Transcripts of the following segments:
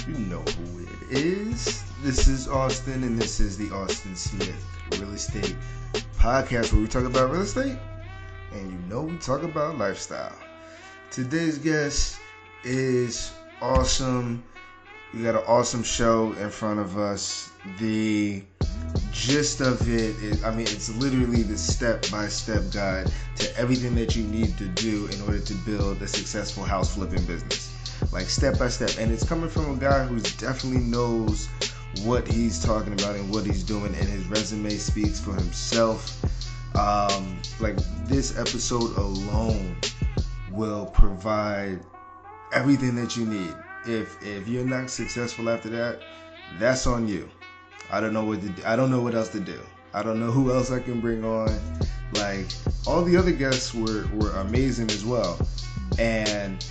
You know who it is. This is Austin, and this is the Austin Smith Real Estate Podcast, where we talk about real estate, and you know we talk about lifestyle. Today's guest is awesome. We got an awesome show in front of us. The gist of it is, it's literally the step-by-step guide to everything that you need to do in order to build a successful house flipping business. Like step by step. And it's coming from a guy who definitely knows what he's talking about and what he's doing, and his resume speaks for himself. Like this episode alone will provide everything that you need. If you're not successful after that, that's on you. I don't know what to do. I don't know what else to do. I don't know who else I can bring on. Like all the other guests were amazing as well. And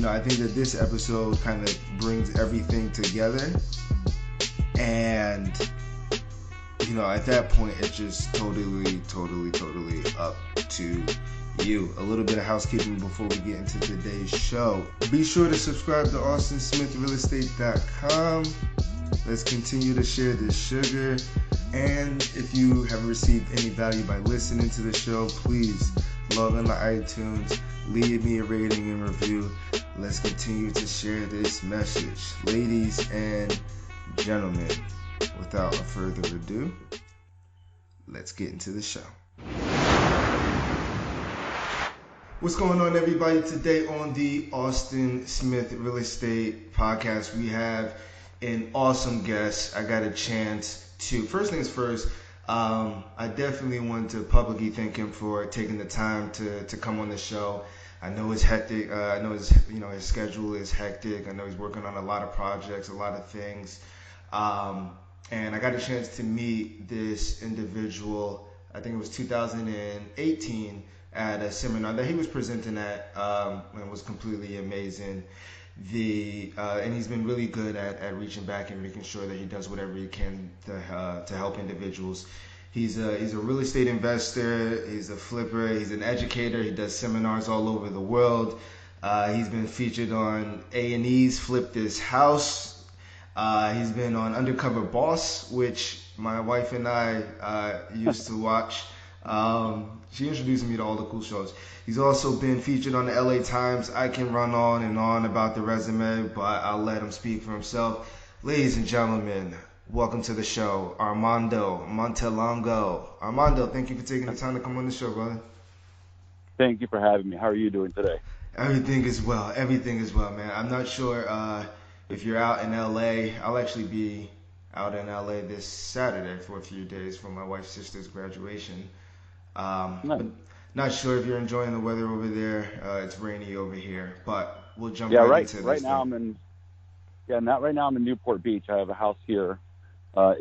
I think that this episode kind of brings everything together. And at that point, it's just totally up to you. A little bit of housekeeping before we get into today's show. Be sure to subscribe to AustinSmithRealEstate.com. Let's continue to share this sugar. And if you have received any value by listening to the show, please log on to iTunes, leave me a rating and review. Let's continue to share this message. Ladies and gentlemen, without further ado, let's get into the show. What's going on, everybody? Today on the Austin Smith Real Estate Podcast, we have an awesome guest. I got a chance to, first things first, I definitely want to publicly thank him for taking the time to come on the show. I know it's hectic. I know his schedule is hectic. I know he's working on a lot of projects, a lot of things. And I got a chance to meet this individual, I think it was 2018, at a seminar that he was presenting at, and it was completely amazing. And he's been really good at reaching back and making sure that he does whatever he can to help individuals. He's a real estate investor. He's a flipper. He's an educator. He does seminars all over the world. He's been featured on A&E's Flip This House. He's been on Undercover Boss, which my wife and I used to watch. She introduced me to all the cool shows. He's also been featured on the LA Times. I can run on and on about the resume, but I'll let him speak for himself. Ladies and gentlemen, welcome to the show, Armando Montelongo. Armando, thank you for taking the time to come on the show, brother. Thank you for having me. How are you doing today? Everything is well, man. I'm not sure if you're out in LA. I'll actually be out in LA this Saturday for a few days for my wife's sister's graduation. But not sure if you're enjoying the weather over there. It's rainy over here, but we'll jump right into this. Right now I'm in Newport Beach. I have a house here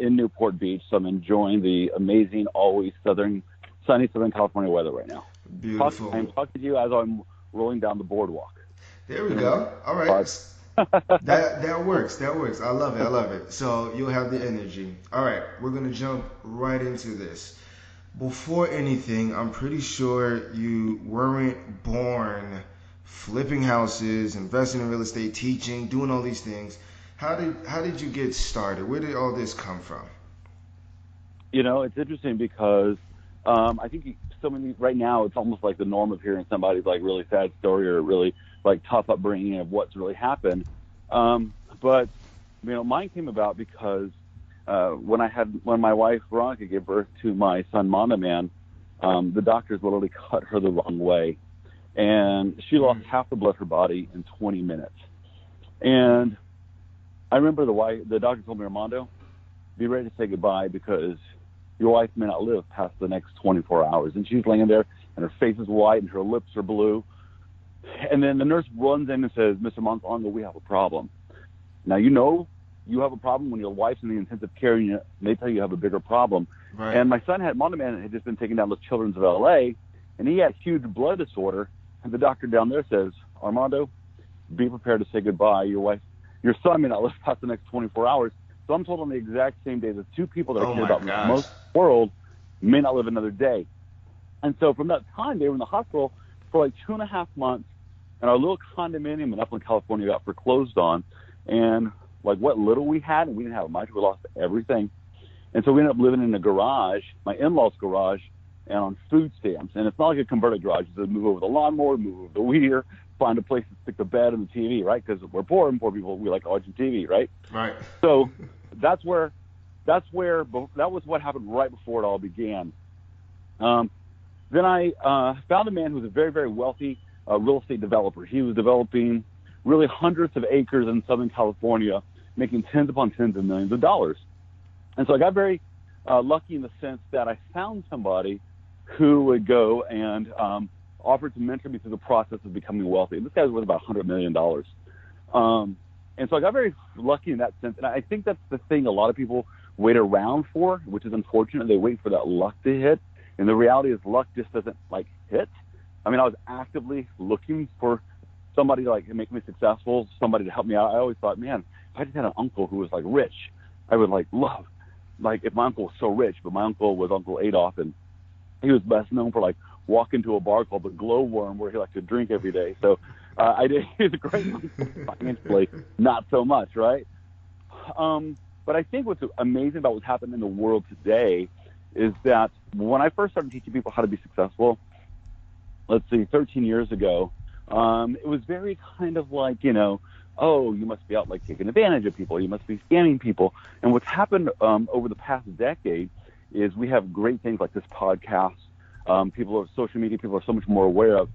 in Newport Beach, so I'm enjoying the amazing, always sunny Southern California weather right now. Beautiful. I'm talking to you as I'm rolling down the boardwalk. There we go. All right. That works. I love it. So you'll have the energy. All right, we're gonna jump right into this. Before anything, I'm pretty sure you weren't born flipping houses, investing in real estate, teaching, doing all these things. How did you get started? Where did all this come from? It's interesting because I think right now it's almost like the norm of hearing somebody's like really sad story or really like tough upbringing of what's really happened. But mine came about because when my wife Veronica gave birth to my son Mondo Man, the doctors literally cut her the wrong way, and she lost half the blood in her body in 20 minutes. And I remember the doctor told me, Armando, be ready to say goodbye because your wife may not live past the next 24 hours. And she's laying there, and her face is white, and her lips are blue. And then the nurse runs in and says, Mr. Montelongo, we have a problem. Now, you have a problem when your wife's in the intensive care unit, and they tell you have a bigger problem. Right. And my son Mondo Man had just been taken down to Children's of LA, and he had huge blood disorder. And the doctor down there says, Armando, be prepared to say goodbye. Your son may not live past the next 24 hours. So I'm told on the exact same day that two people that I care about in the most world may not live another day. And so from that time, they were in the hospital for like 2.5 months, and our little condominium in Upland, California got foreclosed on. And like what little we had, and we didn't have much. We lost everything. And so we ended up living in a garage, my in-laws' garage, and on food stamps. And it's not like a converted garage. It's move over the lawnmower, move over the weed eater, find a place to stick the bed and the TV, right? Because we're poor, and poor people, we like watching TV, right? Right. So that was what happened right before it all began. Then I found a man who was a very, very wealthy real estate developer. He was developing really hundreds of acres in Southern California, making tens upon tens of millions of dollars. And so I got very lucky in the sense that I found somebody who would go and offer to mentor me through the process of becoming wealthy. This guy was worth about $100 million. And so I got very lucky in that sense. And I think that's the thing a lot of people wait around for, which is unfortunate. They wait for that luck to hit. And the reality is luck just doesn't like hit. I mean, I was actively looking for somebody to like make me successful, somebody to help me out. I always thought, man, if I just had an uncle who was like rich, I would like love, like if my uncle was so rich, but my uncle was Uncle Adolf, and he was best known for like walking to a bar called the Glowworm where he liked to drink every day. So he was a great uncle financially, not so much, right? But I think what's amazing about what's happening in the world today is that when I first started teaching people how to be successful, let's see, 13 years ago, it was very kind of like, oh, you must be out like taking advantage of people. You must be scamming people. And what's happened over the past decade is we have great things like this podcast. People of social media, people are so much more aware of,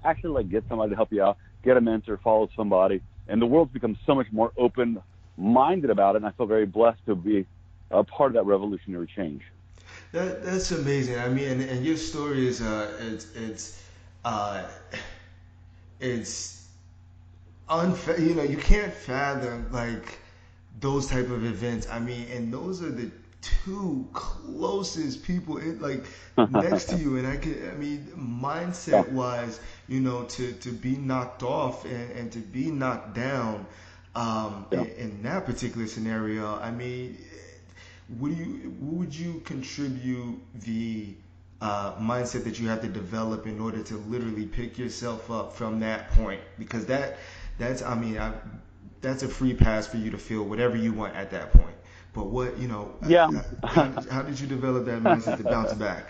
actually like get somebody to help you out, get a mentor, follow somebody. And the world's become so much more open-minded about it. And I feel very blessed to be a part of that revolutionary change. That's amazing. I mean, and your story is it's you can't fathom like those type of events. I mean, and those are the two closest people next to you, and mindset wise, to be knocked off and to be knocked down in that particular scenario. I mean, would you contribute the mindset that you have to develop in order to literally pick yourself up from that point? Because that's a free pass for you to feel whatever you want at that point. But how did you develop that mindset to bounce back?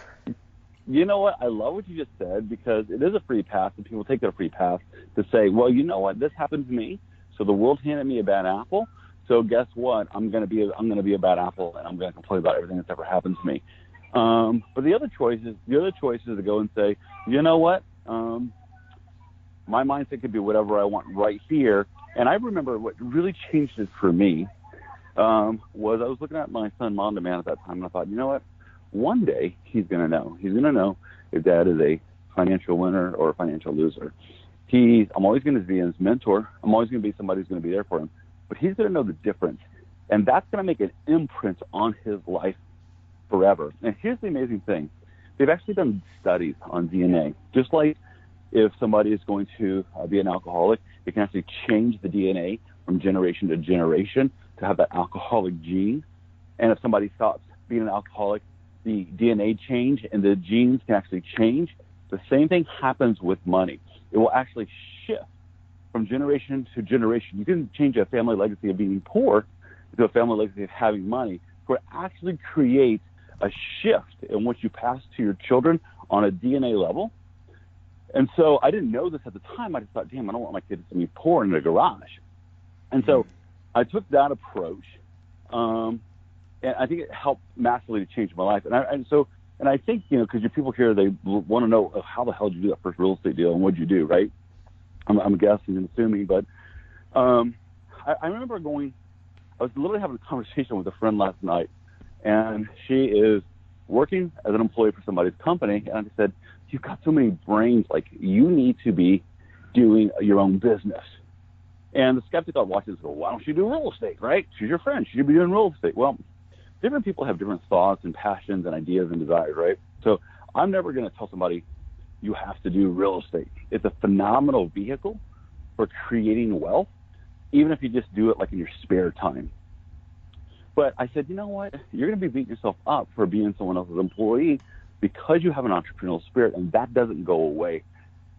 You know what? I love what you just said, because it is a free pass, and people take that free pass to say, well, you know what? This happened to me, so the world handed me a bad apple. So guess what? I'm gonna be a bad apple, and I'm gonna complain about everything that's ever happened to me. But the other choice is to go and say, you know what? My mindset could be whatever I want right here. And I remember what really changed it for me was I was looking at my son, Mondo Man, at that time, and I thought, you know what? One day he's gonna know. He's gonna know if Dad is a financial winner or a financial loser. I'm always gonna be his mentor. I'm always gonna be somebody who's gonna be there for him. But he's going to know the difference, and that's going to make an imprint on his life forever. And here's the amazing thing. They've actually done studies on DNA. Just like if somebody is going to be an alcoholic, it can actually change the DNA from generation to generation to have that alcoholic gene. And if somebody stops being an alcoholic, the DNA change and the genes can actually change. The same thing happens with money. It will actually shift from generation to generation. You can change a family legacy of being poor to a family legacy of having money, where it actually creates a shift in what you pass to your children on a DNA level. And so I didn't know this at the time. I just thought, damn, I don't want my kids to be poor in a garage. And so I took that approach, and I think it helped massively to change my life. And I think, because your people here, they want to know, how the hell did you do that first real estate deal, and what did you do, right? I'm guessing and assuming, but I remember I was literally having a conversation with a friend last night, and she is working as an employee for somebody's company, and I said, you've got so many brains, like you need to be doing your own business. And the skeptic out watching this go, why don't you do real estate, right? She's your friend. She should be doing real estate. Well, different people have different thoughts and passions and ideas and desires, right? So I'm never going to tell somebody, you have to do real estate. It's a phenomenal vehicle for creating wealth, even if you just do it like in your spare time. But I said, you know what? You're going to be beating yourself up for being someone else's employee because you have an entrepreneurial spirit, and that doesn't go away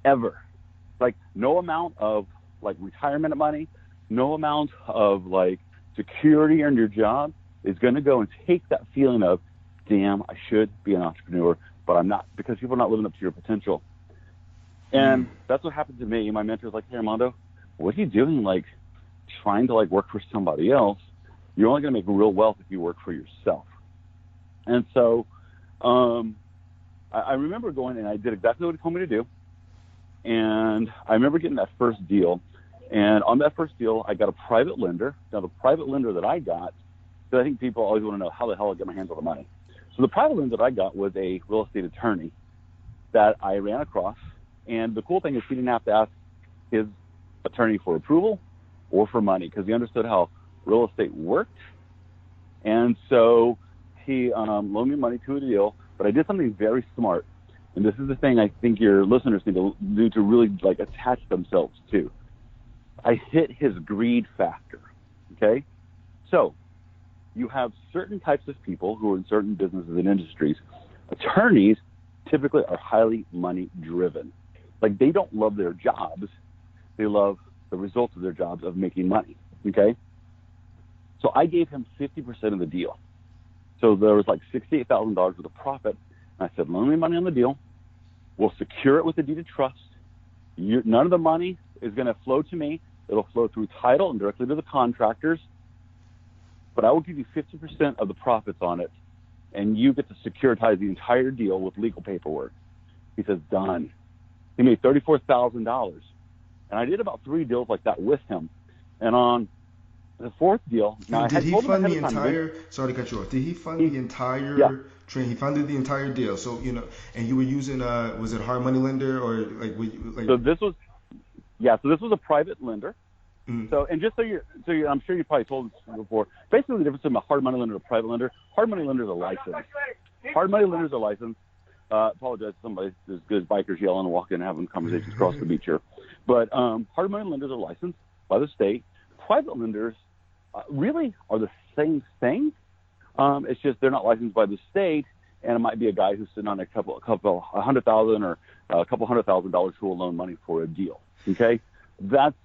ever. Like no amount of like retirement money, no amount of like security in your job is going to go and take that feeling of, damn, I should be an entrepreneur, but I'm not, because people are not living up to your potential. And that's what happened to me. My mentor was like, hey, Armando, what are you doing? Like, trying to like work for somebody else? You're only going to make real wealth if you work for yourself. And so I remember going, and I did exactly what he told me to do. And I remember getting that first deal. And on that first deal, I got a private lender. Now, the private lender that I got, because I think people always want to know how the hell I get my hands on the money. So the private lender that I got was a real estate attorney that I ran across. And the cool thing is he didn't have to ask his attorney for approval or for money, because he understood how real estate worked. And so he loaned me money to a deal, but I did something very smart. And this is the thing I think your listeners need to do to really like attach themselves to. I hit his greed factor. Okay? So you have certain types of people who are in certain businesses and industries. Attorneys typically are highly money driven. Like, they don't love their jobs. They love the results of their jobs of making money. Okay? So I gave him 50% of the deal. So there was like $68,000 worth of profit. And I said, loan me money on the deal. We'll secure it with a deed of trust. None of the money is going to flow to me. It'll flow through title and directly to the contractors. But I will give you 50% of the profits on it, and you get to securitize the entire deal with legal paperwork. He says, done. He made $34,000. And I did about 3 deals like that with him. And on the 4th deal, now did he fund the entire? Sorry to cut you off. Did he fund the entire? Yeah. He funded the entire deal. So and you were using was it hard money lender or like? So this was a private lender. So, and just so you're, I'm sure you probably told this before. Basically, the difference between a hard money lender and a private lender. Hard money lenders are licensed. Hard money lenders are licensed. Apologize to somebody as good as bikers yelling and walking and having conversations across the beach here. But hard money lenders are licensed by the state. Private lenders really are the same thing. It's just they're not licensed by the state, and it might be a guy who's sitting on a couple $100,000 or a couple $100,000 who will loan money for a deal. Okay, that's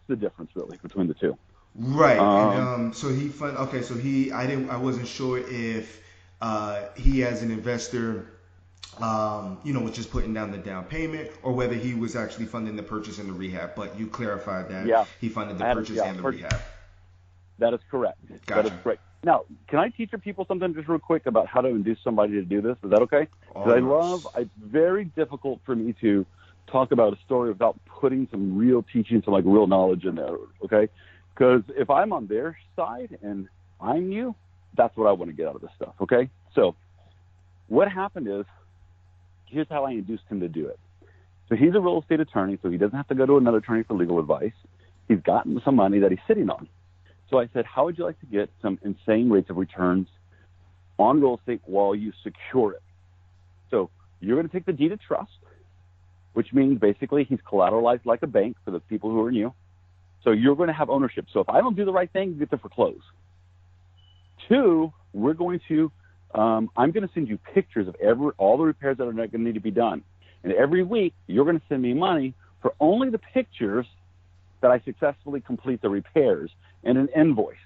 the difference really between the two. Right. And so he fund. Okay, so I wasn't sure if he as an investor, was just putting down the down payment, or whether he was actually funding the purchase and the rehab. But you clarified that he funded the purchase and the rehab. That is correct. Gotcha. That is correct. Now, can I teach your people something just real quick about how to induce somebody to do this? Is that okay? Because it's very difficult for me to talk about a story without putting some real teaching, some like real knowledge in there, okay? Because if I'm on their side and I'm you, that's what I want to get out of this stuff, okay? So what happened is, here's how I induced him to do it. So he's a real estate attorney, so he doesn't have to go to another attorney for legal advice. He's gotten some money that he's sitting on. So I said, how would you like to get some insane rates of returns on real estate while you secure it? So you're going to take the deed of trust, which means basically he's collateralized like a bank for the people who are new. So you're going to have ownership. So if I don't do the right thing, you get to foreclose. 2, we're going to, I'm going to send you pictures of all the repairs that are going to need to be done. And every week, you're going to send me money for only the pictures that I successfully complete the repairs and an invoice.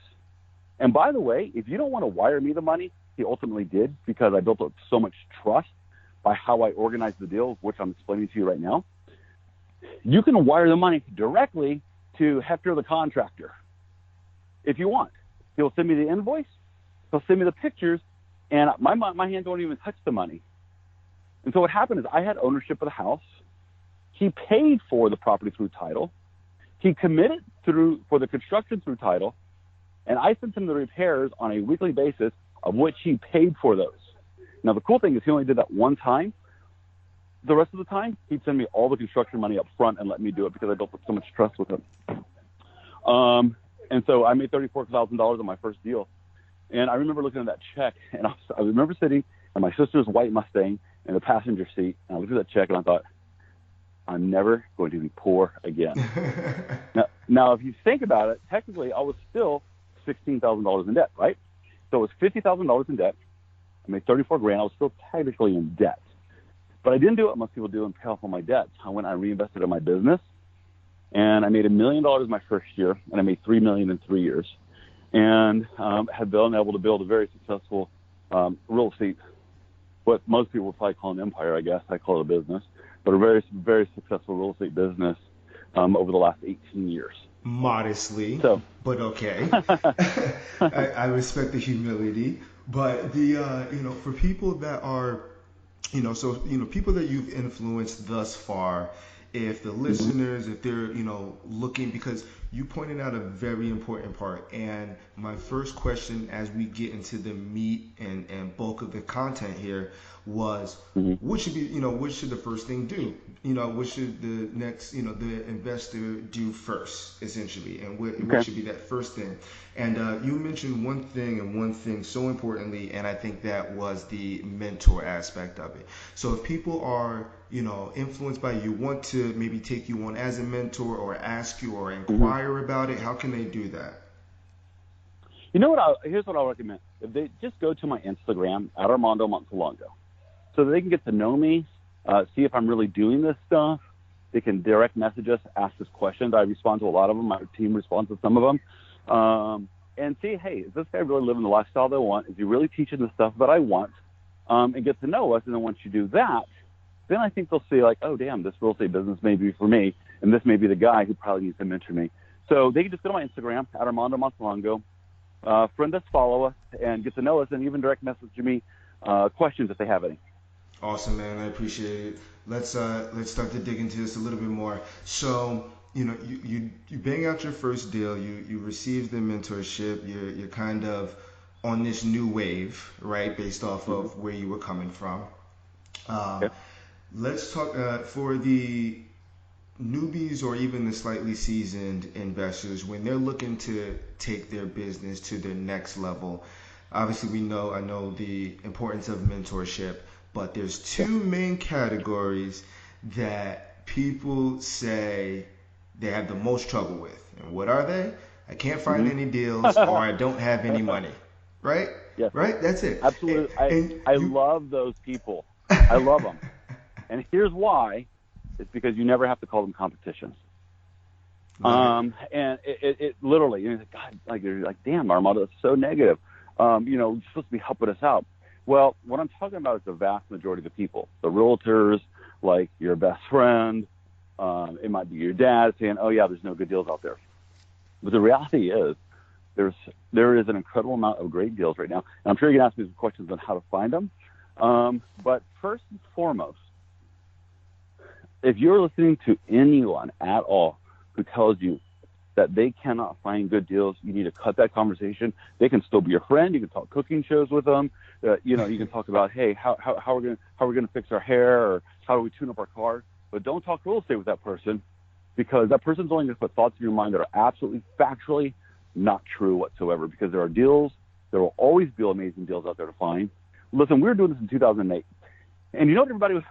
And by the way, if you don't want to wire me the money, he ultimately did, because I built up so much trust by how I organized the deal, which I'm explaining to you right now. You can wire the money directly to Hector the contractor if you want. He'll send me the invoice, he'll send me the pictures, and my hands don't even touch the money. And so what happened is I had ownership of the house. He paid for the property through title. He committed for the construction through title, and I sent him the repairs on a weekly basis, of which he paid for those. Now, the cool thing is he only did that one time. The rest of the time, he'd send me all the construction money up front and let me do it, because I built up so much trust with him. And so I made $34,000 on my first deal. And I remember looking at that check, and I remember sitting in my sister's white Mustang in the passenger seat, and I looked at that check, and I thought, I'm never going to be poor again. Now, if you think about it, technically I was still $16,000 in debt, right? So it was $50,000 in debt. I made $34,000. I was still technically in debt. But I didn't do what most people do and pay off all my debts. I went and I reinvested in my business, and I made $1 million my first year, and I made $3 million in 3 years. and have been able to build a very successful real estate, what most people would probably call an empire, I guess. I call it a business, but a very, very successful real estate business over the last 18 years. Modestly, So, but okay. I respect the humility, but for people that are, people that you've influenced thus far, if the listeners, if they're, looking, because you pointed out a very important part, and my first question as we get into the meat and bulk of the content here was, what should be, what should the first thing do? What should the next, the investor do first, essentially, and what should be that first thing? And you mentioned one thing, and one thing so importantly, and I think that was the mentor aspect of it. So if people are, influenced by you, want to maybe take you on as a mentor, or ask you or inquire about it, how can they do that? Here's what I'll recommend. If they just go to my Instagram, at Armando Montelongo, so that they can get to know me, see if I'm really doing this stuff. They can direct message us, ask us questions. I respond to a lot of them. My team responds to some of them. And see, hey, is this guy really living the lifestyle that I want? Is he really teaching the stuff that I want? And get to know us. And then once you do that, then I think they'll see like, oh, damn, this real estate business may be for me. And this may be the guy who probably needs to mentor me. So they can just go to my Instagram, at Armando Montelongo, friend us, follow us, and get to know us, and even direct message me questions if they have any. Awesome, man. I appreciate it. Let's start to dig into this a little bit more. So, you bang out your first deal. You receive the mentorship. You're kind of on this new wave, right? Based off of where you were coming from. Let's talk for the newbies or even the slightly seasoned investors when they're looking to take their business to the next level. Obviously, I know the importance of mentorship, but there's two main categories that people say they have the most trouble with. And what are they? I can't find any deals, or I don't have any money. Right? Yes. Right? That's it. Absolutely. I love those people. I love them. And here's why. It's because you never have to call them competitions. Right. And it literally, you're like, God, you're like, damn, Armando, it's so negative. You're supposed to be helping us out. Well, what I'm talking about is the vast majority of the people, the realtors, like your best friend. It might be your dad saying, oh yeah, there's no good deals out there. But the reality is there is an incredible amount of great deals right now. And I'm sure you can ask me some questions on how to find them. But first and foremost, if you're listening to anyone at all who tells you that they cannot find good deals, you need to cut that conversation. They can still be your friend. You can talk cooking shows with them. You can talk about, hey, how are we going to fix our hair, or how do we tune up our car? But don't talk real estate with that person, because that person's only going to put thoughts in your mind that are absolutely factually not true whatsoever. Because there are deals, there will always be amazing deals out there to find. Listen, we were doing this in 2008, and you know what everybody was?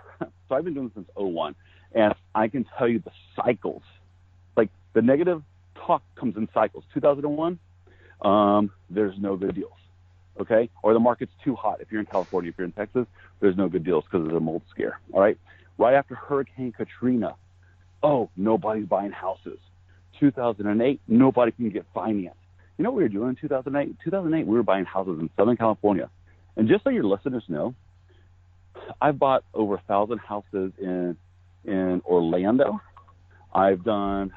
So I've been doing this since 2001, and I can tell you the cycles, like the negative talk comes in cycles. 2001, there's no good deals, okay? Or the market's too hot. If you're in California, if you're in Texas, there's no good deals because of the mold scare, all right? Right after Hurricane Katrina, nobody's buying houses. 2008, nobody can get finance. You know what we were doing in 2008? 2008, we were buying houses in Southern California. And just so your listeners know, I've bought over 1,000 houses in Orlando. I've done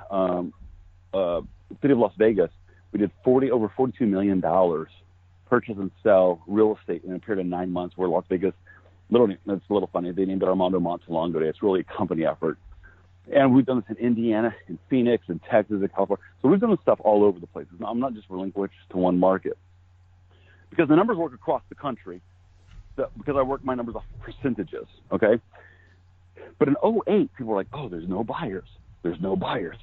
City of Las Vegas. We did over $42 million purchase and sell real estate in a period of 9 months, where Las Vegas, literally, it's a little funny, they named it Armando Montelongo Day. It's really a company effort. And we've done this in Indiana, in Phoenix, in Texas, in California. So we've done this stuff all over the place. I'm not just relinquished to one market, because the numbers work across the country, because I work my numbers off percentages, okay? But in 2008, people were like, there's no buyers. There's no buyers.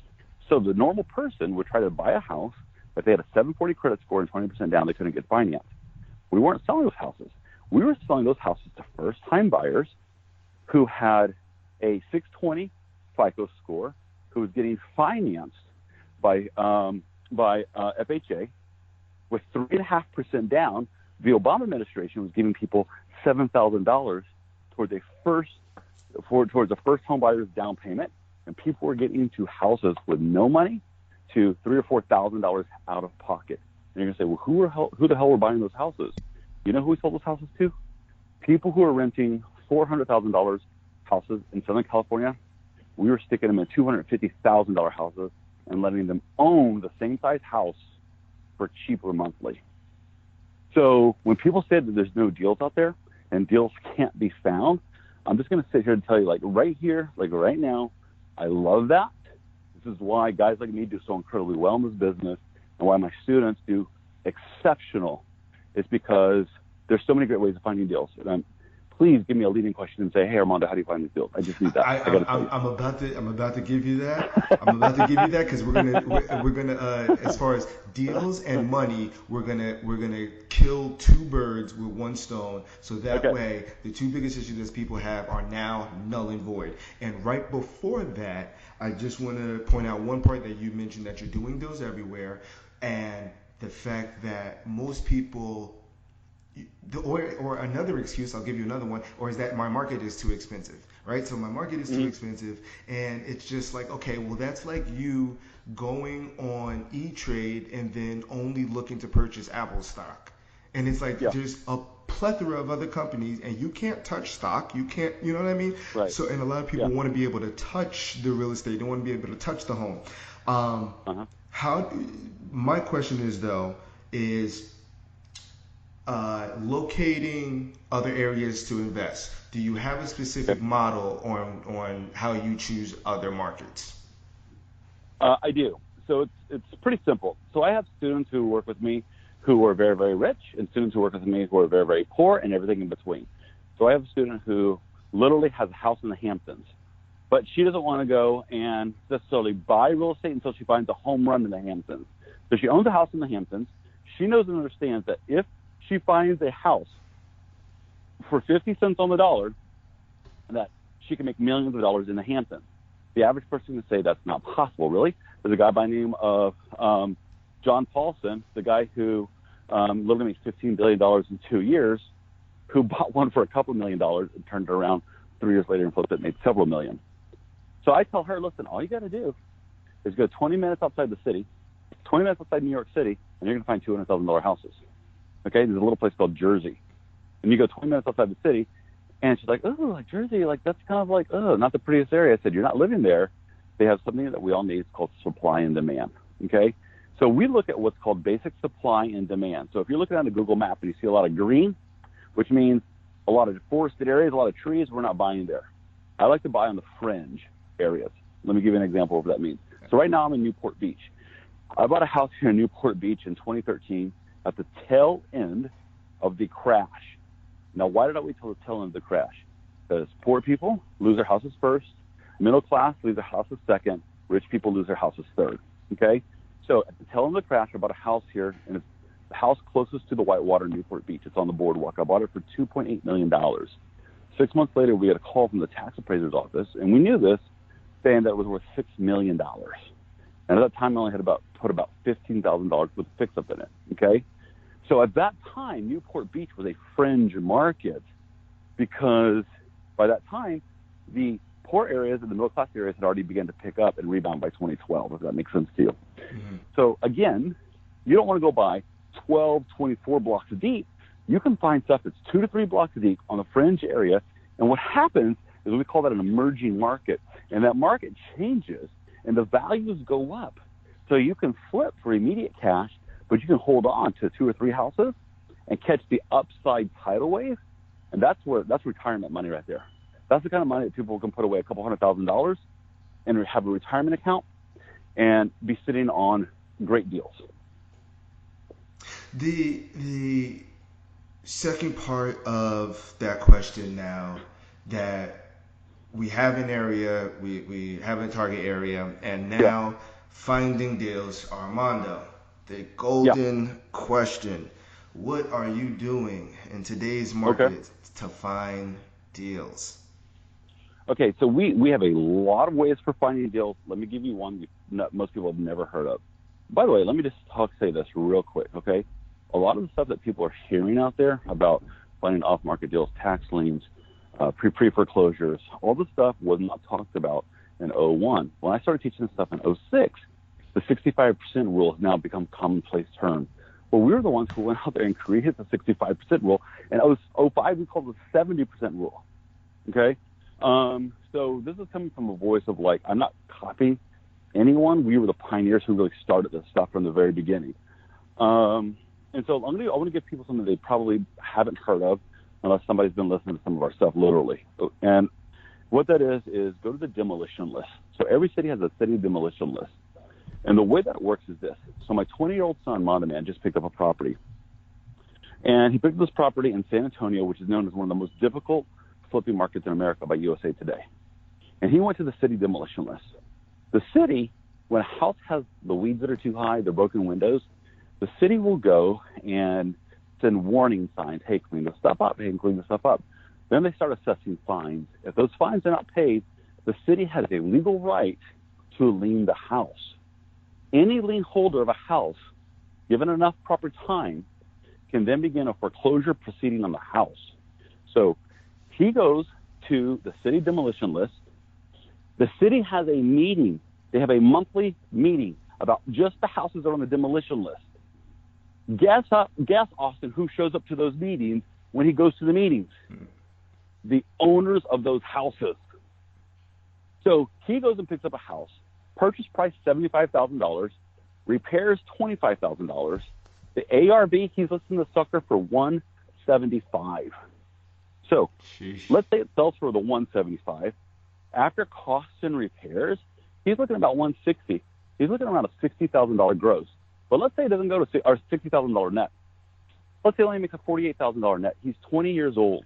So the normal person would try to buy a house, but they had a 740 credit score and 20% down. They couldn't get financed. We weren't selling those houses. We were selling those houses to first-time buyers who had a 620 FICO score, who was getting financed by FHA with 3.5% down. The Obama administration was giving people $7,000 towards a first home buyer's down payment, and people were getting into houses with no money to $3,000 or $4,000 out of pocket. And you're going to say, well, who the hell were buying those houses? You know who we sold those houses to? People who are renting $400,000 houses in Southern California. We were sticking them in $250,000 houses and letting them own the same size house for cheaper monthly. So when people say that there's no deals out there and deals can't be found, I'm just going to sit here and tell you, like right here, like right now, I love that. This is why guys like me do so incredibly well in this business, and why my students do exceptional. It's because there's so many great ways of finding deals. And please give me a leading question and say, hey, Armando, how do you find these deals? I just need that. I'm about to give you that. I'm about to give you that because we're gonna as far as deals and money, we're gonna kill two birds with one stone. So that way, the two biggest issues that people have are now null and void. And right before that, I just want to point out one part that you mentioned, that you're doing deals everywhere, and the fact that most people. Or another excuse, I'll give you another one, or is that my market is too expensive, right? So my market is too expensive, and it's just like, okay, well, that's like you going on E-Trade and then only looking to purchase Apple stock. And it's like there's a plethora of other companies, and you can't touch stock. You can't, you know what I mean? Right. So, and a lot of people want to be able to touch the real estate. They want to be able to touch the home. My question is, though, is locating other areas to invest. Do you have a specific model on how you choose other markets? I do. So it's pretty simple. So I have students who work with me who are very, very rich, and students who work with me who are very, very poor, and everything in between. So I have a student who literally has a house in the Hamptons, but she doesn't want to go and necessarily buy real estate until she finds a home run in the Hamptons. So she owns a house in the Hamptons. She knows and understands that if she finds a house for 50 cents on the dollar, that she can make millions of dollars in the Hamptons. The average person can say that's not possible, really. There's a guy by the name of John Paulson, the guy who literally makes $15 billion in 2 years, who bought one for a couple $1 million and turned it around 3 years later and flipped it and made several million. So I tell her, listen, all you got to do is go 20 minutes outside the city, 20 minutes outside New York City, and you're going to find $200,000 houses. Okay, there's a little place called Jersey. And you go 20 minutes outside the city, and she's like, oh, like Jersey, like that's kind of like, oh, not the prettiest area. I said, you're not living there. They have something that we all need. It's called supply and demand. Okay, so we look at what's called basic supply and demand. So if you're looking at a Google map and you see a lot of green, which means a lot of forested areas, a lot of trees, we're not buying there. I like to buy on the fringe areas. Let me give you an example of what that means. So right now I'm in Newport Beach. I bought a house here in Newport Beach in 2013 at the tail end of the crash. Now, why did I wait till the tail end of the crash? Because poor people lose their houses first, middle class lose their houses second, rich people lose their houses third. Okay? So at the tail end of the crash, I bought a house here, and it's the house closest to the Whitewater, Newport Beach. It's on the boardwalk. I bought it for $2.8 million. 6 months later, we got a call from the tax appraiser's office, and we knew this, saying that it was worth $6 million. And at that time, I only had put about $15,000 with fix-up in it. Okay? So at that time, Newport Beach was a fringe market, because by that time, the poor areas and the middle-class areas had already begun to pick up and rebound by 2012, if that makes sense to you. Mm-hmm. So again, you don't want to go buy 12, 24 blocks deep. You can find stuff that's 2 to 3 blocks deep on the fringe area, and what happens is we call that an emerging market, and that market changes, and the values go up. So you can flip for immediate cash, but you can hold on to 2 or 3 houses and catch the upside tidal wave, and that's retirement money right there. That's the kind of money that people can put away a couple $100,000 and have a retirement account and be sitting on great deals. The second part of that question now, that we have an area, we have a target area, and now finding deals. Armando, the golden question: what are you doing in today's market to find deals? Okay, so we have a lot of ways for finding deals. Let me give you one most people have never heard of. By the way, let me just say this real quick, okay? A lot of the stuff that people are hearing out there about finding off-market deals, tax liens, pre-foreclosures, all this stuff was not talked about in 2001. When I started teaching this stuff in 2006, the 65% rule has now become a commonplace term. Well, we were the ones who went out there and created the 65% rule. And it was 05, we called it the 70% rule. Okay? So this is coming from a voice of like, I'm not copying anyone. We were the pioneers who really started this stuff from the very beginning. And so I want to give people something they probably haven't heard of unless somebody's been listening to some of our stuff literally. And what that is go to the demolition list. So every city has a city demolition list. And the way that works is this. So my 20-year-old son, Mondo, just picked up a property. And he picked up this property in San Antonio, which is known as one of the most difficult flipping markets in America by USA Today. And he went to the city demolition list. The city, when a house has the weeds that are too high, the broken windows, the city will go and send warning signs. Hey, clean this stuff up. Hey, clean this stuff up. Then they start assessing fines. If those fines are not paid, the city has a legal right to lien the house. Any lien holder of a house, given enough proper time, can then begin a foreclosure proceeding on the house. So he goes to the city demolition list. The city has a meeting. They have a monthly meeting about just the houses that are on the demolition list. Guess, Austin, who shows up to those meetings when he goes to the meetings? The owners of those houses. So he goes and picks up a house. Purchase price $75,000. Repairs $25,000. The ARV, he's listing the sucker for $175,000. So let's say it sells for the $175,000. After costs and repairs, he's looking about $160,000. He's looking around a $60,000 gross. But let's say it doesn't go to our $60,000 net. Let's say he only makes a $48,000 net. He's 20 years old.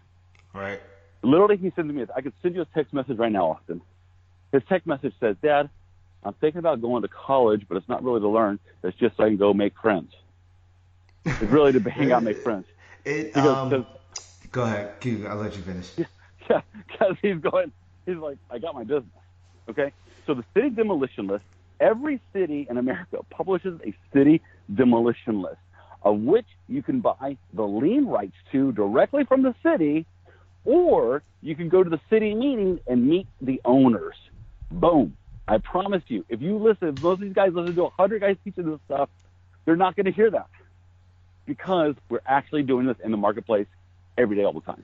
Right. Literally, he sends me, I could send you a text message right now, Austin. His text message says, Dad, I'm thinking about going to college, but it's not really to learn. It's just so I can go make friends. It's really to hang out and make friends. Go ahead. I'll let you finish. Yeah, because he's like, I got my business. Okay? So the city demolition list, every city in America publishes a city demolition list of which you can buy the lien rights to directly from the city, or you can go to the city meeting and meet the owners. Boom. I promise you, if most of these guys listen to 100 guys teaching this stuff, they're not going to hear that because we're actually doing this in the marketplace every day, all the time.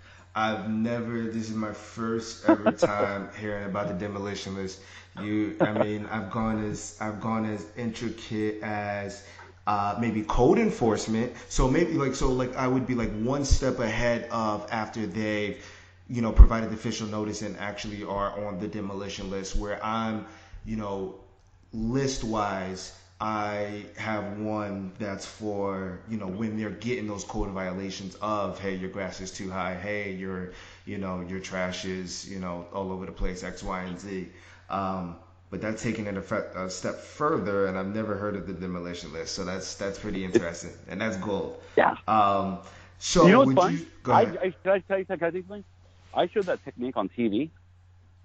This is my first ever time hearing about the demolition list. I've gone as intricate as maybe code enforcement. So I would be like one step ahead of after they've, provided the official notice and actually are on the demolition list, where I'm, list wise, I have one that's for, when they're getting those code violations of, hey, your grass is too high. Hey, your trash is, all over the place, X, Y, and Z. But that's taking it a step further, and I've never heard of the demolition list. So that's pretty interesting, and that's gold. Yeah. So what's fun? Can I tell you something? I showed that technique on TV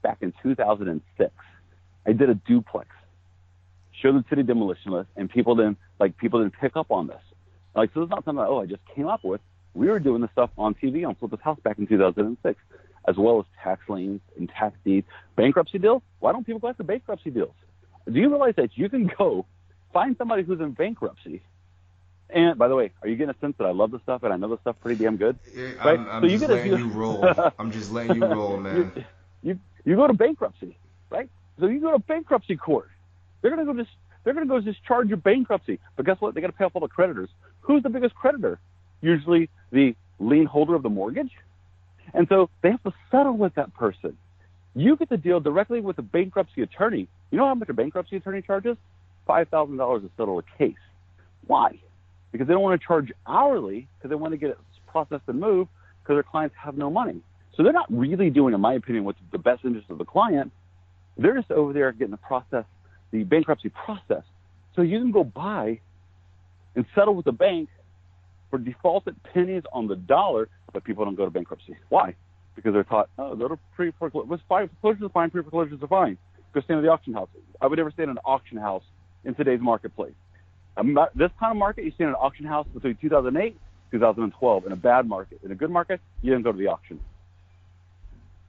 back in 2006. I did a duplex. Showed the city demolition list, and people didn't pick up on this. So it's not something I just came up with. We were doing this stuff on TV on Flip This House back in 2006, as well as tax liens and tax deeds. Bankruptcy deals? Why don't people go after bankruptcy deals? Do you realize that you can go find somebody who's in bankruptcy? And by the way, are you getting a sense that I love this stuff and I know this stuff pretty damn good? Right? I'm just letting you roll. I'm just letting you roll, man. You go to bankruptcy, right? So you go to bankruptcy court. They're gonna go discharge your bankruptcy. But guess what? They got to pay off all the creditors. Who's the biggest creditor? Usually the lien holder of the mortgage. And so they have to settle with that person. You get to deal directly with the bankruptcy attorney. You know how much a bankruptcy attorney charges? $5,000 to settle a case. Why? Because they don't want to charge hourly because they want to get it processed and moved because their clients have no money. So they're not really doing, in my opinion, what's the best interest of the client. They're just over there getting the bankruptcy process. So you can go buy and settle with the bank for defaulted pennies on the dollar, but people don't go to bankruptcy. Why? Because they're taught, go to pre-foreclosure. Foreclosures are fine, pre-foreclosures are fine. Go stand at the auction house. I would never stand in an auction house in today's marketplace. This kind of market, you stand in an auction house between 2008 2012 in a bad market. In a good market, you didn't go to the auction.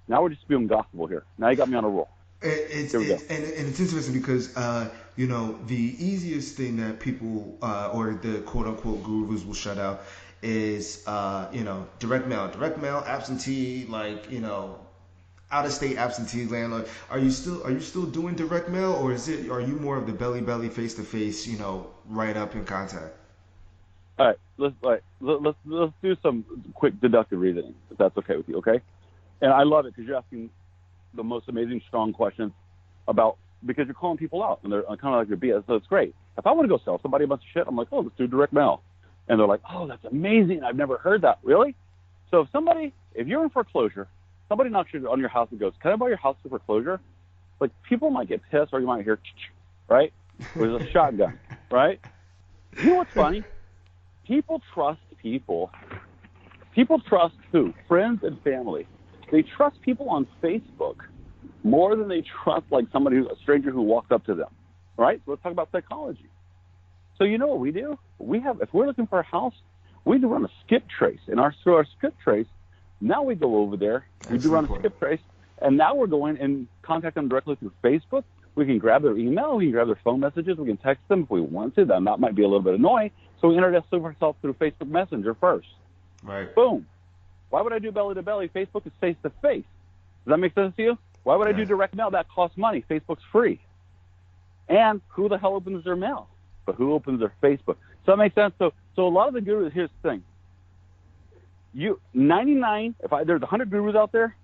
Now we're just spewing gospel here. Now you got me on a roll. Here we go. And it's interesting because you know, the easiest thing that people or the quote unquote gurus will shut out is you know, direct mail, absentee, like, you know, out of state absentee landlord. Are you still doing direct mail, or are you more of the belly face to face, you know, right up in contact? Let's do some quick deductive reasoning, if that's okay with you. Okay, and I love it because you're asking the most amazing, strong questions about because you're calling people out and they're kind of like your BS. So it's great. If I want to go sell somebody a bunch of shit, I'm like, oh, let's do direct mail, and they're like, oh, that's amazing. I've never heard that. Really? So if you're in foreclosure, somebody knocks on your house and goes, can I buy your house for foreclosure? Like people might get pissed, or you might hear, right? There's a shotgun, right? You know what's funny? People trust people. People trust who? Friends and family. They trust people on Facebook more than they trust like a stranger who walked up to them, right? So let's talk about psychology. So you know what we do? If we're looking for a house, we do run a skip trace. Through our skip trace, now we go over there, we do run a skip trace, and now we're going and contact them directly through Facebook. We can grab their email, we can grab their phone messages, we can text them if we want to. That might be a little bit annoying. So we introduce ourselves through Facebook Messenger first. Right. Boom. Why would I do belly to belly? Facebook is face to face. Does that make sense to you? Why would I do direct mail? That costs money. Facebook's free. And who the hell opens their mail? But who opens their Facebook? So that makes sense. So a lot of the gurus, here's the thing. There's 100 gurus out there,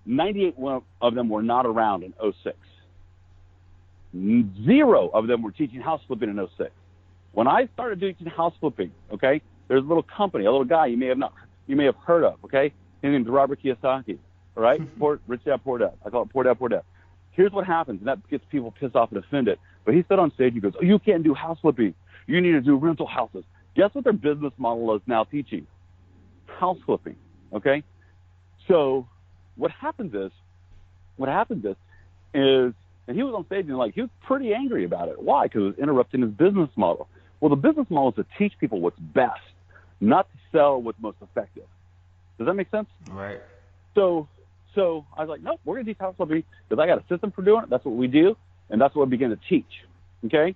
98 of them were not around in '06. 0 of them were teaching house flipping in '06. When I started teaching house flipping, okay, there's a little company, a little guy you may have heard of, okay? His name's Robert Kiyosaki, all right? Rich Dad, Poor Dad. I call it Poor Dad, Poor Dad. Here's what happens, and that gets people pissed off and offended. But he stood on stage, he goes, oh, you can't do house flipping. You need to do rental houses. Guess what their business model is now teaching? House flipping, okay? So what happens is, and he was on stage and he was pretty angry about it. Why? Because it was interrupting his business model. Well, the business model is to teach people what's best, not to sell what's most effective. Does that make sense? Right. So I was like, nope, we're going to teach house flipping because I got a system for doing it. That's what we do, and that's what I begin to teach, okay?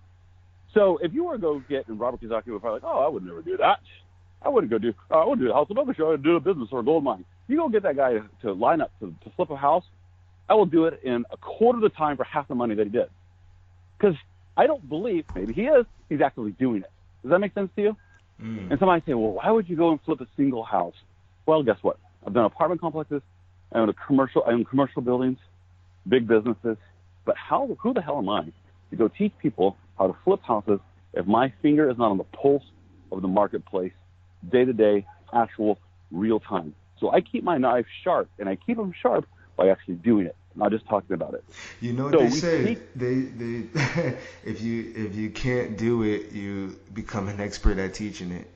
So if you were to go get, and Robert Kiyosaki would probably like, oh, I would never do that. I wouldn't do a house flip. I would do a business or a gold mine. You go get that guy to line up to flip a house, I will do it in a quarter of the time for half the money that he did. Because I don't believe, maybe he's actually doing it. Does that make sense to you? Mm. And somebody say, well, why would you go and flip a single house? Well, guess what? I've done apartment complexes. I own commercial buildings, big businesses. But who the hell am I to go teach people how to flip houses if my finger is not on the pulse of the marketplace, day-to-day, actual, real time? So I keep my knives sharp, and I keep them sharp by actually doing it, not just talking about it. You know what they say? They if you can't do it, you become an expert at teaching it.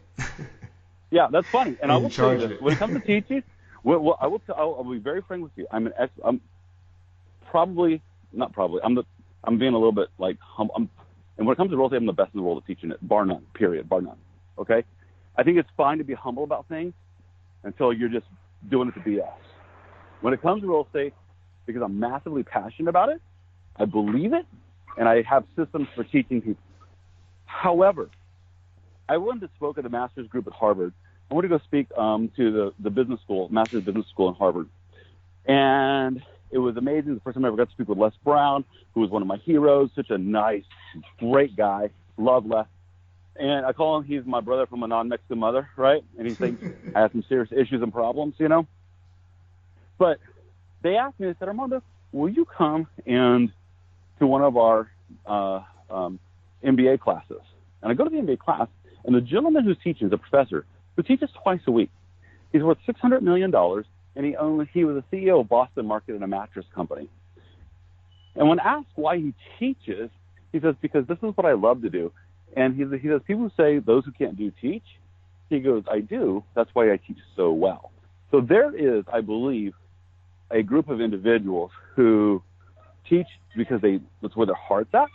Yeah, that's funny. And I will tell you this. When it comes to teaching, I'll be very frank with you. I'm being a little bit like humble. And when it comes to real estate, I'm the best in the world at teaching it, bar none, period, bar none. Okay? I think it's fine to be humble about things until you're just doing it to BS. When it comes to real estate, because I'm massively passionate about it, I believe it, and I have systems for teaching people. However, I went to spoke at the master's group at Harvard. I went to go speak to the business school, master's business school in Harvard. And it was amazing. The first time I ever got to speak with Les Brown, who was one of my heroes, such a nice, great guy. Love Les. And I call him, he's my brother from a non-Mexican mother, right? And he thinks I have some serious issues and problems, you know? But they asked me, they said, Armando, will you come and to one of our MBA classes? And I go to the MBA class, and the gentleman who's teaching is a professor who teaches twice a week. He's worth $600 million, and he was the CEO of Boston Market and a mattress company. And when asked why he teaches, he says, because this is what I love to do. And he says, people say those who can't do teach. He goes, I do. That's why I teach so well. So there is, I believe, a group of individuals who teach because that's where their heart's at.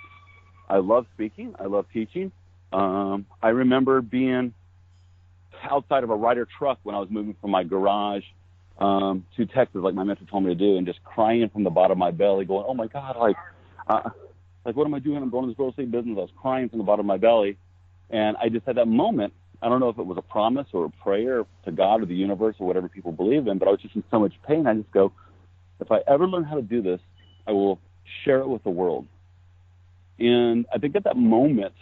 I love speaking. I love teaching. I remember being outside of a Ryder truck when I was moving from my garage to Texas, like my mentor told me to do, and just crying from the bottom of my belly, going, "Oh my God, like what am I doing? I'm going to this real estate business." I was crying from the bottom of my belly, and I just had that moment. I don't know if it was a promise or a prayer to God or the universe or whatever people believe in, but I was just in so much pain. I just go, if I ever learn how to do this, I will share it with the world. And I think at that moment,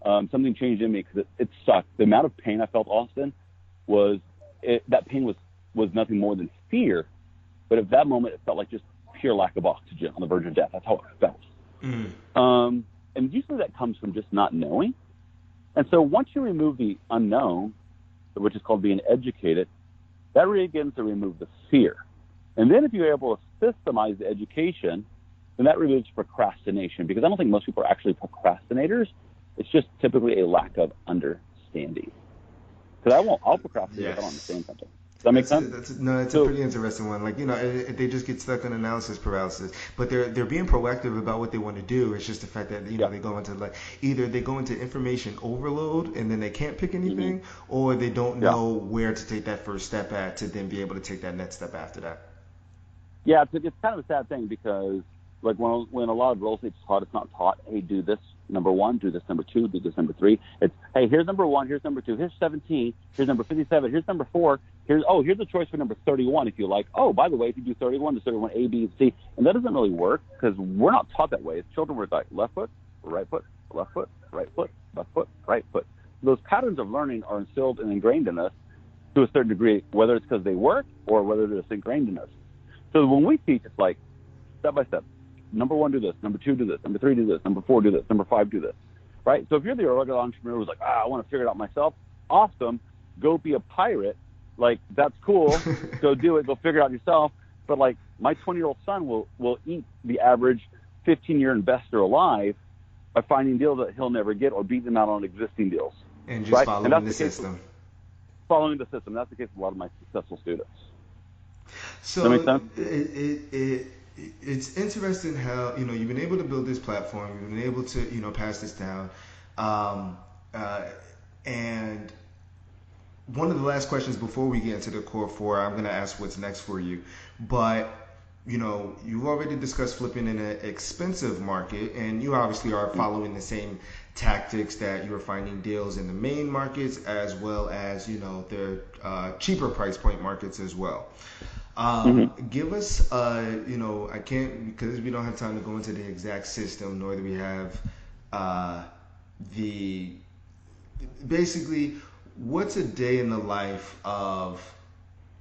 something changed in me because it sucked. The amount of pain I felt, Austin, that pain was nothing more than fear. But at that moment, it felt like just pure lack of oxygen on the verge of death. That's how it felt. Mm. And usually that comes from just not knowing. And so once you remove the unknown, which is called being educated, that really begins to remove the fear. And then if you're able to systemize the education, then that removes procrastination, because I don't think most people are actually procrastinators. It's just typically a lack of understanding. Because I'll procrastinate if I don't understand something. Does that make sense? It's a pretty interesting one. Like, they just get stuck in analysis paralysis, but they're being proactive about what they want to do. It's just the fact that, they go into either they go into information overload and then they can't pick anything, or they don't know where to take that first step at to then be able to take that next step after that. Yeah, it's kind of a sad thing, because like when a lot of real estate's taught, it's not taught, hey, do this number 1, do this number 2, do this number 3. It's, hey, here's number 1, here's number 2, here's 17, here's number 57, here's number 4, here's a choice for number 31 if you like. Oh, by the way, if you do 31, there's 31 A, B, and C. And that doesn't really work, because we're not taught that way. As children, we're like left foot, right foot, left foot, right foot, left foot, right foot. Those patterns of learning are instilled and ingrained in us to a certain degree, whether it's because they work or whether they're just ingrained in us. So when we teach, it's like step by step. Number 1, do this. Number 2, do this. Number 3, do this. Number 4, do this. Number 5, do this. Right? So if you're the regular entrepreneur who's like, I want to figure it out myself, awesome. Go be a pirate. Like, that's cool. Go do it. Go figure it out yourself. But, like, my 20-year-old son will eat the average 15-year investor alive by finding deals that he'll never get or beating them out on existing deals. And just following the system. Following the system. That's the case with a lot of my successful students. So does that make sense? It's interesting how, you've been able to build this platform, you've been able to, pass this down. And one of the last questions before we get into the core 4, I'm going to ask what's next for you. But, you've already discussed flipping in an expensive market, and you obviously are following the same tactics that you're finding deals in the main markets, as well as, the cheaper price point markets as well. Give us, I can't, because we don't have time to go into the exact system, nor do we have basically, what's a day in the life of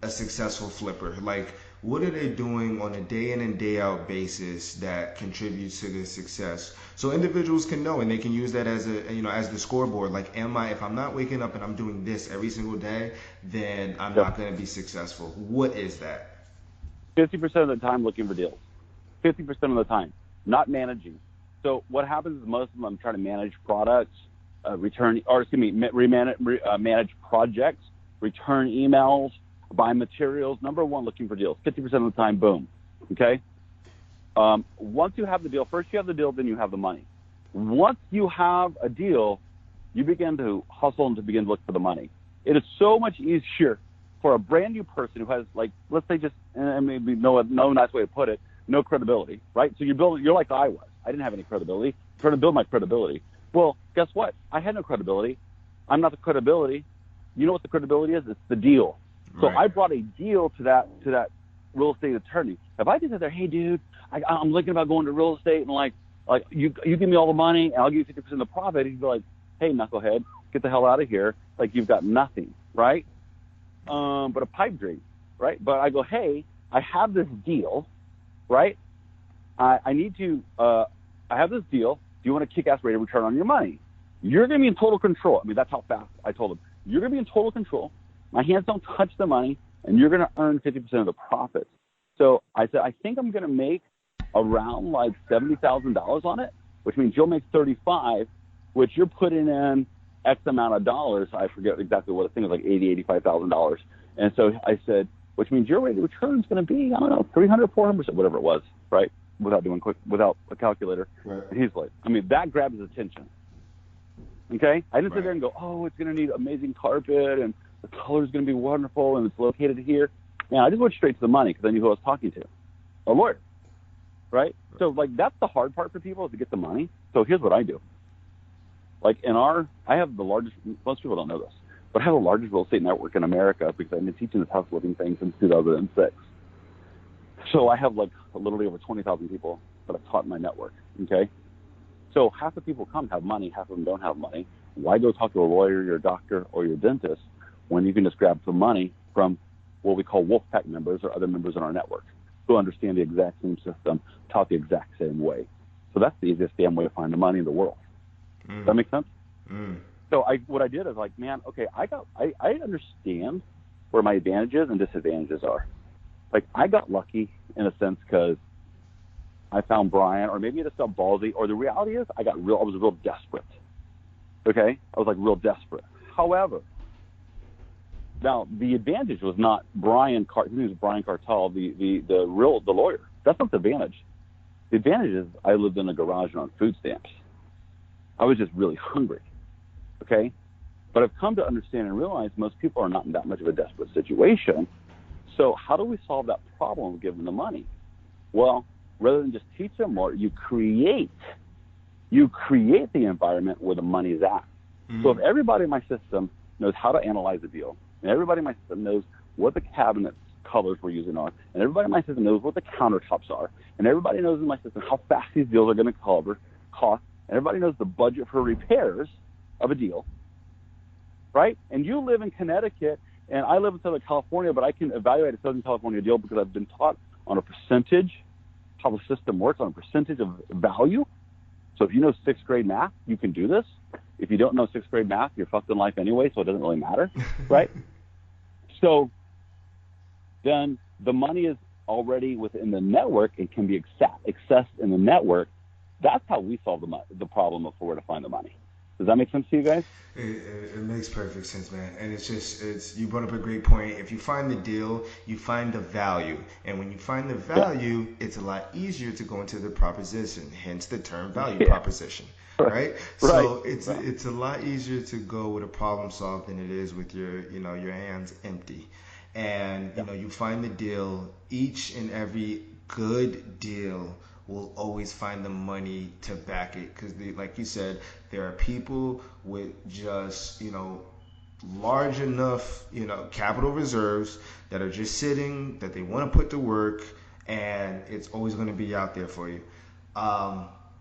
a successful flipper? Like, what are they doing on a day in and day out basis that contributes to their success? So individuals can know, and they can use that as as the scoreboard. Like, if I'm not waking up and I'm doing this every single day, then I'm not going to be successful. What is that? 50% of the time looking for deals. 50% of the time, not managing. So what happens is most of them, I'm trying to manage products, manage projects, return emails, buy materials. Number 1, looking for deals. 50% of the time, boom. Okay? Once you have the deal, first you have the deal, then you have the money. Once you have a deal, you begin to hustle and to begin to look for the money. It is so much easier for a brand new person who has, like, let's say just, and maybe no nice way to put it, no credibility, right? So you're like I was. I didn't have any credibility. I'm trying to build my credibility. Well, guess what? I had no credibility. I'm not the credibility. You know what the credibility is? It's the deal. Right. So I brought a deal to that real estate attorney. If I just said there, hey, dude, I'm thinking about going to real estate, and like you give me all the money and I'll give you 50% of the profit, he'd be like, hey, knucklehead, get the hell out of here. Like, you've got nothing, right? But a pipe dream, right? But I go, hey, I have this deal, right? I have this deal. Do you want a kick-ass rate of return on your money? You're going to be in total control. I mean, that's how fast I told him. You're going to be in total control. My hands don't touch the money, and you're going to earn 50% of the profits. So I said, I think I'm going to make around like $70,000 on it, which means you'll make 35, which you're putting in X amount of dollars. I forget exactly what I think it was, like $85,000. And so I said, which means your rate of return is going to be, I don't know, 300, 400%, whatever it was, right? Without a calculator. Right. And he's like, I mean, that grabbed his attention. Okay? I didn't sit there and go, oh, it's going to need amazing carpet and the color is going to be wonderful and it's located here. Man, I just went straight to the money because I knew who I was talking to, a lawyer, right? So like that's the hard part for people is to get the money. So here's what I do. Like I have the largest. Most people don't know this, but I have the largest real estate network in America because I've been teaching this house flipping thing since 2006. So I have like literally over 20,000 people that I've taught in my network. Okay. So half the people come have money, half of them don't have money. Why go talk to a lawyer, your doctor, or your dentist when you can just grab some money from what we call Wolfpack members or other members in our network who understand the exact same system, taught the exact same way. So that's the easiest damn way to find the money in the world. Does that make sense? So what I did is like, man, okay, I understand where my advantages and disadvantages are. Like I got lucky in a sense because I found Brian, or maybe it just felt ballsy, or the reality is I was real desperate. Okay? I was like real desperate. However, now the advantage was not his name was Brian Cartel, the lawyer. That's not the advantage. The advantage is I lived in a garage and on food stamps. I was just really hungry. Okay? But I've come to understand and realize most people are not in that much of a desperate situation. So how do we solve that problem of giving them the money? Well, rather than just teach them more, you create the environment where the money is at. So if everybody in my system knows how to analyze a deal, and everybody in my system knows what the cabinet colors we're using are, and everybody in my system knows what the countertops are, and everybody knows in my system how fast these deals are going to cost, and everybody knows the budget for repairs of a deal, right? And you live in Connecticut, and I live in Southern California, but I can evaluate a Southern California deal because I've been taught on a percentage, how the system works on a percentage of value. So if you know sixth grade math, you can do this. If you don't know sixth grade math, you're fucked in life anyway, so it doesn't really matter, right? So then the money is already within the network. It can be accessed in the network. That's how we solve the problem of where to find the money. Does that make sense to you guys? It makes perfect sense, man. And you brought up a great point. If you find the deal, you find the value. And when you find the value, it's a lot easier to go into the proposition, hence the term value proposition, right? So it's a lot easier to go with a problem solved than it is with your hands empty. And, you find the deal, each and every good deal will always find the money to back it because like you said, there are people with just large enough capital reserves that are just sitting that they want to put to work, and it's always going to be out there for you.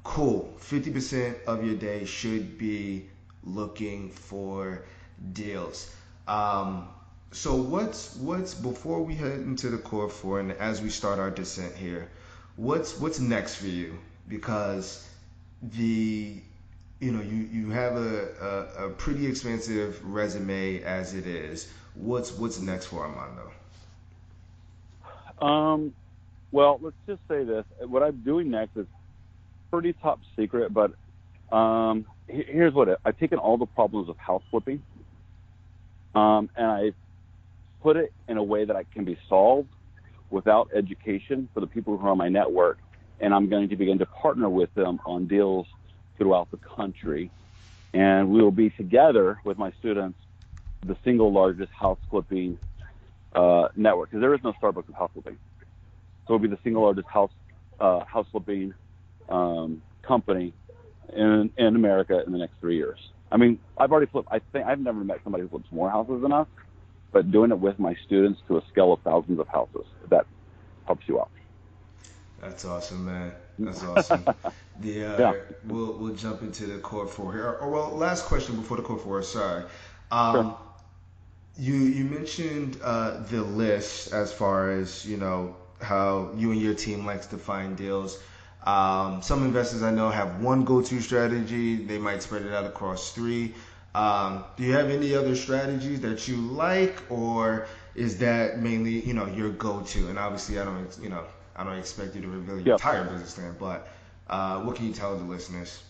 Cool. 50% of your day should be looking for deals. So what's before we head into the core four and as we start our descent here, what's next for you? Because you have a pretty expensive resume as it is. What's next for Armando? Well, let's just say this. What I'm doing next is pretty top secret, but here's I've taken all the problems of house flipping, and I put it in a way that it can be solved without education for the people who are on my network, and I'm going to begin to partner with them on deals throughout the country, and we will be together with my students the single largest house flipping network, because there is no Starbucks of house flipping. So it'll be the single largest house flipping company in America in the next 3 years. I mean, I've already flipped. I think I've never met somebody who flips more houses than us, but doing it with my students to a scale of thousands of houses, if that helps you out. That's awesome, man. That's awesome. We'll jump into the core four here. Last question before the core four. Sorry. Sure. You mentioned the list as far as how you and your team likes to find deals. Some investors I know have one go-to strategy. They might spread it out across 3. Do you have any other strategies that you like, or is that mainly your go-to? And obviously, I don't expect you to reveal your entire business plan, but what can you tell the listeners?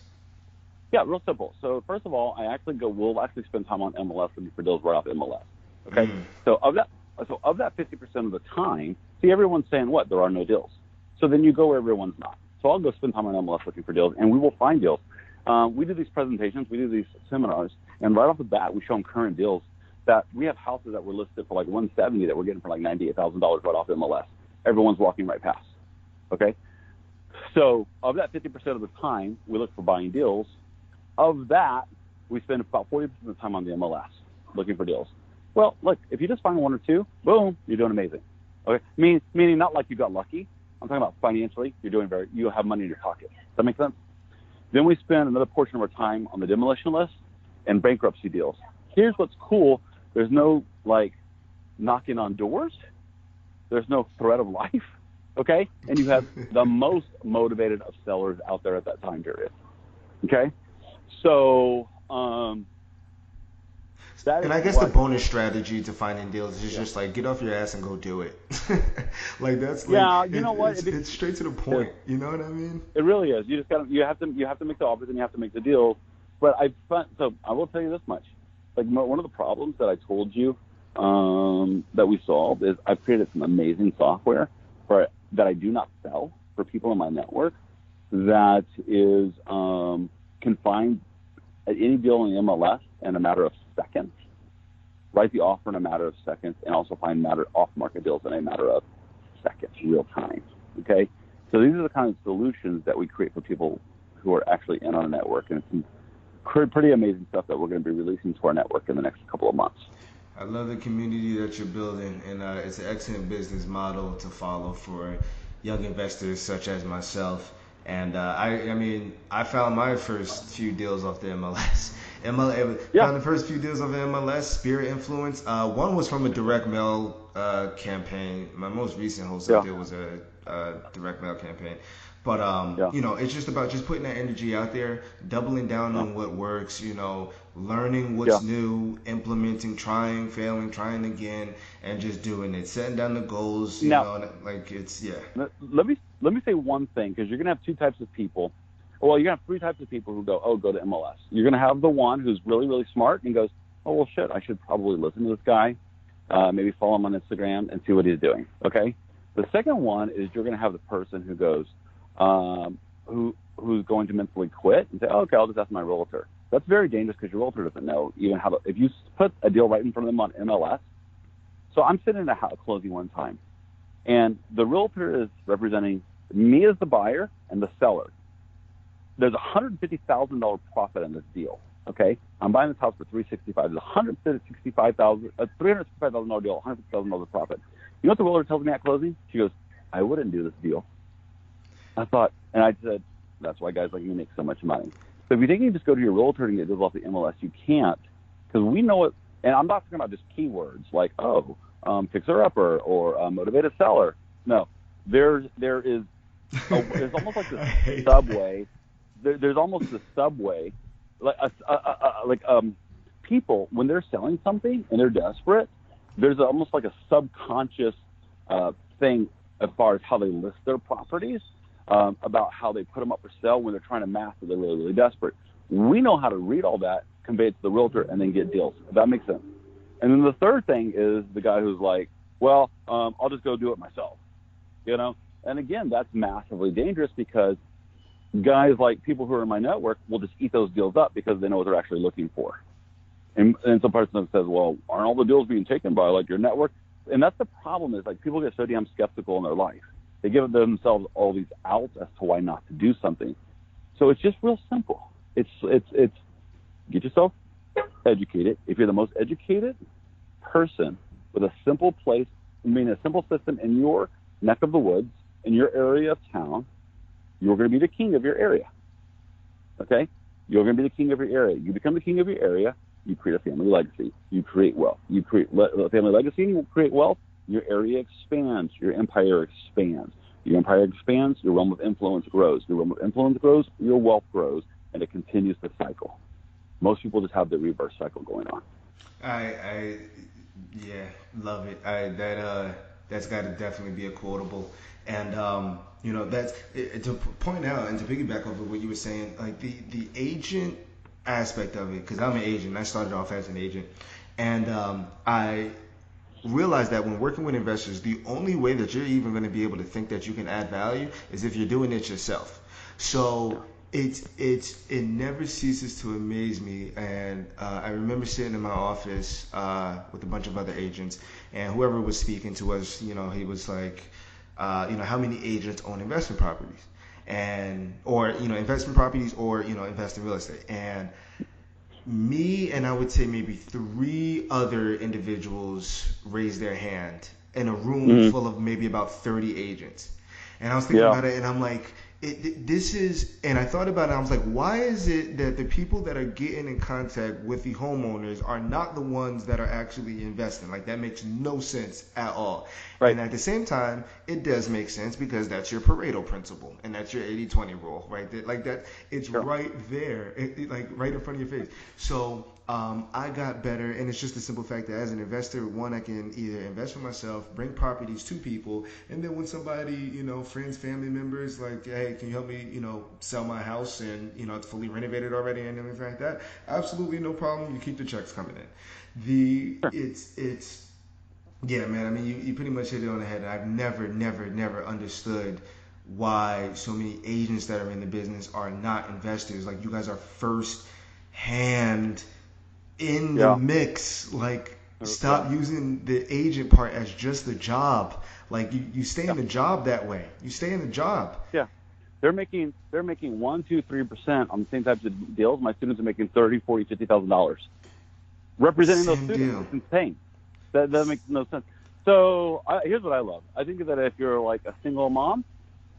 Yeah, real simple. So first of all, we'll actually spend time on MLS looking for deals right off MLS. Okay. So of that 50% of the time, see, everyone's saying what? There are no deals. So then you go where everyone's not. So I'll go spend time on MLS looking for deals, and we will find deals. We do these presentations, we do these seminars, and right off the bat, we show them current deals that we have houses that were listed for like 170 that we're getting for like $98,000 right off MLS. Everyone's walking right past. Okay. So of that 50% of the time we look for buying deals, of that we spend about 40% of the time on the MLS looking for deals. Well, look, if you just find one or two, boom, you're doing amazing. Okay. Meaning not like you got lucky. I'm talking about financially, you have money in your pocket. Does that make sense? Then we spend another portion of our time on the demolition list and bankruptcy deals. Here's what's cool. There's no like knocking on doors. There's no threat of life. Okay. And you have the most motivated of sellers out there at that time period. Okay. So, and I guess the bonus strategy to finding deals is just like get off your ass and go do it. Like that's like yeah, you know what? It's straight to the point. You know what I mean? It really is. You just you have to make the offers and you have to make the deals. But so I will tell you this much: like one of the problems that I told you that we solved is I've created some amazing software that I do not sell for people in my network that is can find any deal in the MLS in a matter of seconds, write the offer in a matter of seconds, and also find off-market deals in a matter of seconds, real time. Okay, so these are the kind of solutions that we create for people who are actually in our network, and it's some pretty amazing stuff that we're going to be releasing to our network in the next couple of months. I love the community that you're building, and it's an excellent business model to follow for young investors such as myself. And I mean, I found my first few deals off the MLS. Found the first few deals off the MLS, Spirit Influence. One was from a direct mail campaign. My most recent wholesale deal was a direct mail campaign. But you know, it's just about just putting that energy out there, doubling down on what works, you know, learning what's new, implementing, trying, failing, trying again, and just doing it, setting down the goals, you know, like it's Let me say one thing, because you're gonna have two types of people. Well, you're gonna have three types of people who go to MLS. You're gonna have the one who's really, really smart and goes, oh well, shit, I should probably listen to this guy, maybe follow him on Instagram and see what he's doing. Okay. The second one is you're gonna have the person who goes, who's going to mentally quit and say, oh, okay, I'll just ask my realtor. That's very dangerous because your realtor doesn't know even how to, if you put a deal right in front of them on MLS. So I'm sitting in a closing one time, and the realtor is representing me as the buyer and the seller. There's $150,000 profit in this deal. Okay, I'm buying this house for $365,000. There's $365,000 deal, $150,000 profit. You know what the realtor tells me at closing? She goes, I wouldn't do this deal. I thought, and I said, that's why guys like me make so much money. So if you think you can just go to your realtor and get deals off the MLS, you can't, because we know it. And I'm not talking about just keywords like, fixer-upper or motivated seller. No, there's almost like the subway. There's almost the subway, like people when they're selling something and they're desperate. There's almost like a subconscious thing as far as how they list their properties, about how they put them up for sale when they're trying to math that they're really, really desperate. We know how to read all that, convey it to the realtor, and then get deals. If that makes sense. And then the third thing is the guy who's like, well, I'll just go do it myself, you know? And again, that's massively dangerous because guys like people who are in my network will just eat those deals up because they know what they're actually looking for. And some person says, well, aren't all the deals being taken by like your network? And that's the problem is like people get so damn skeptical in their life. They give themselves all these outs as to why not to do something. So it's just real simple. It's get yourself educated. If you're the most educated person with a simple simple system in your neck of the woods, in your area of town, you're going to be the king of your area. Okay? You're going to be the king of your area. You become the king of your area, you create a family legacy. You create wealth. You create a family legacy and you create wealth. Your area expands. Your empire expands. Your empire expands. Your realm of influence grows. Your realm of influence grows. Your wealth grows. And it continues the cycle. Most people just have the reverse cycle going on. Yeah, love it. That's got to definitely be a quotable. And you know, to point out and to piggyback off of what you were saying, like the agent aspect of it, because I'm an agent. I started off as an agent, and I realize that when working with investors, the only way that you're even going to be able to think that you can add value is if you're doing it yourself. So it never ceases to amaze me. And I remember sitting in my office with a bunch of other agents, and whoever was speaking to us, he was like, how many agents own investment properties, and or investment properties, or invest in real estate. And me and I would say maybe three other individuals raised their hand in a room Mm-hmm. full of maybe about 30 agents. And I was thinking Yeah. about it, and I'm like, this is, and I thought about it. I was like, why is it that the people that are getting in contact with the homeowners are not the ones that are actually investing? Like, that makes no sense at all. Right. And at the same time, it does make sense because that's your Pareto principle and that's your 80-20 rule, right? Like that, it's Sure. right there, like right in front of your face. So I got better, and it's just the simple fact that as an investor, one, I can either invest for myself, bring properties to people, and then when somebody, friends, family members, like, hey, can you help me, sell my house, and it's fully renovated already and everything like that, absolutely no problem. You keep the checks coming in. Sure. It's yeah, man. I mean, you pretty much hit it on the head. I've never understood why so many agents that are in the business are not investors. Like, you guys are first hand in the Yeah. mix. Like, Yeah. stop using the agent part as just the job. Like, you stay Yeah. in the job that way. You stay in the job. Yeah. They're making 1, 2, 3% on the same types of deals. My students are making $30,000, $40,000, $50,000 representing those Same students. deal. It's insane. That makes no sense. So here's what I love. I think that if you're like a single mom,